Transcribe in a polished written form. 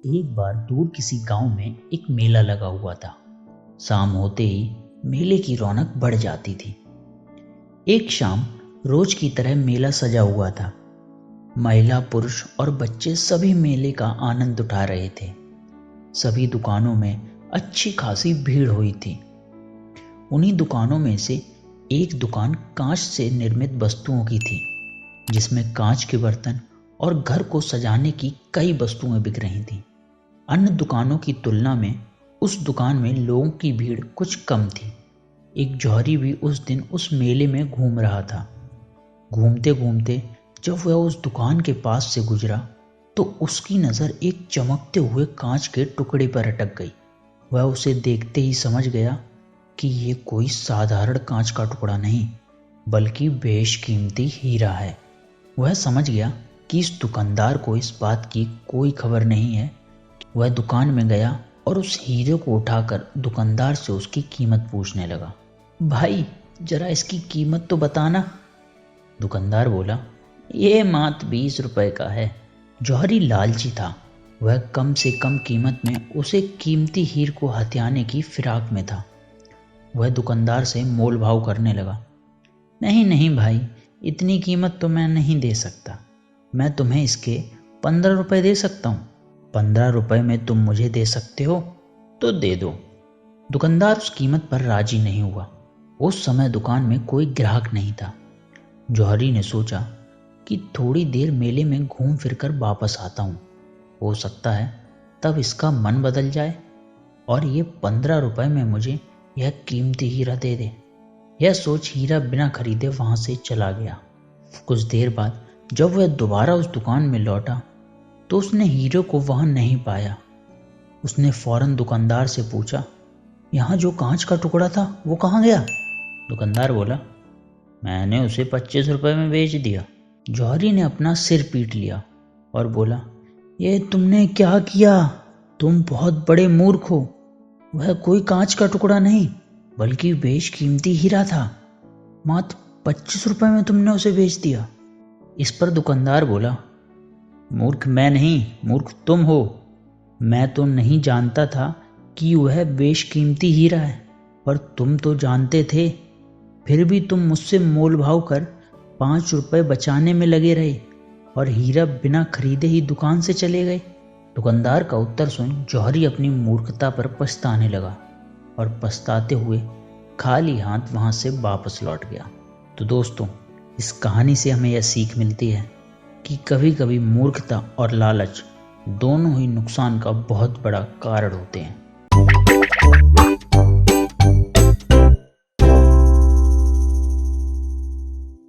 एक बार दूर किसी गांव में एक मेला लगा हुआ था। शाम होते ही मेले की रौनक बढ़ जाती थी। एक शाम रोज की तरह मेला सजा हुआ था। महिला, पुरुष और बच्चे सभी मेले का आनंद उठा रहे थे। सभी दुकानों में अच्छी खासी भीड़ हुई थी। उन्हीं दुकानों में से एक दुकान कांच से निर्मित वस्तुओं की थी, जिसमें कांच के बर्तन और घर को सजाने की कई वस्तुएं बिक रही थीं। अन्य दुकानों की तुलना में उस दुकान में लोगों की भीड़ कुछ कम थी। एक जौहरी भी उस दिन उस मेले में घूम रहा था। घूमते घूमते जब वह उस दुकान के पास से गुजरा तो उसकी नज़र एक चमकते हुए कांच के टुकड़े पर अटक गई। वह उसे देखते ही समझ गया कि ये कोई साधारण कांच का टुकड़ा नहीं, बल्कि बेशकीमती हीरा है। वह समझ गया कि इस दुकानदार को इस बात की कोई खबर नहीं है। वह दुकान में गया और उस हीरे को उठाकर दुकानदार से उसकी कीमत पूछने लगा। भाई, जरा इसकी कीमत तो बताना। दुकानदार बोला, ये मात्र 20 रुपए का है। जौहरी लालची था। वह कम से कम कीमत में उसे कीमती हीरे को हथियाने की फिराक में था। वह दुकानदार से मोल भाव करने लगा। नहीं नहीं भाई, इतनी कीमत तो मैं नहीं दे सकता। मैं तुम्हें इसके 15 रुपए दे सकता हूँ। 15 रुपए में तुम मुझे दे सकते हो तो दे दो। दुकानदार उस कीमत पर राजी नहीं हुआ। उस समय दुकान में कोई ग्राहक नहीं था। जौहरी ने सोचा कि थोड़ी देर मेले में घूम फिर कर वापस आता हूँ। हो सकता है तब इसका मन बदल जाए और ये 15 रुपए में मुझे यह कीमती हीरा दे दे। यह सोच हीरा बिना खरीदे वहां से चला गया। कुछ देर बाद जब वह दोबारा उस दुकान में लौटा तो उसने हीरे को वहां नहीं पाया। उसने फौरन दुकानदार से पूछा, यहाँ जो कांच का टुकड़ा था वो कहाँ गया? दुकानदार बोला, मैंने उसे 25 रुपए में बेच दिया। जौहरी ने अपना सिर पीट लिया और बोला, ये तुमने क्या किया? तुम बहुत बड़े मूर्ख हो। वह कोई कांच का टुकड़ा नहीं, बल्कि बेशकीमती हीरा था। मात्र 25 रुपए में तुमने उसे बेच दिया। इस पर दुकानदार बोला, मूर्ख मैं नहीं, मूर्ख तुम हो। मैं तो नहीं जानता था कि वह बेशकीमती हीरा है, पर तुम तो जानते थे। फिर भी तुम मुझसे मोल भाव कर 5 रुपए बचाने में लगे रहे और हीरा बिना खरीदे ही दुकान से चले गए। दुकानदार का उत्तर सुन जौहरी अपनी मूर्खता पर पछताने लगा और पछताते हुए खाली हाथ वहां से वापस लौट गया। तो दोस्तों, इस कहानी से हमें यह सीख मिलती है कि कभी कभी मूर्खता और लालच दोनों ही नुकसान का बहुत बड़ा कारण होते हैं।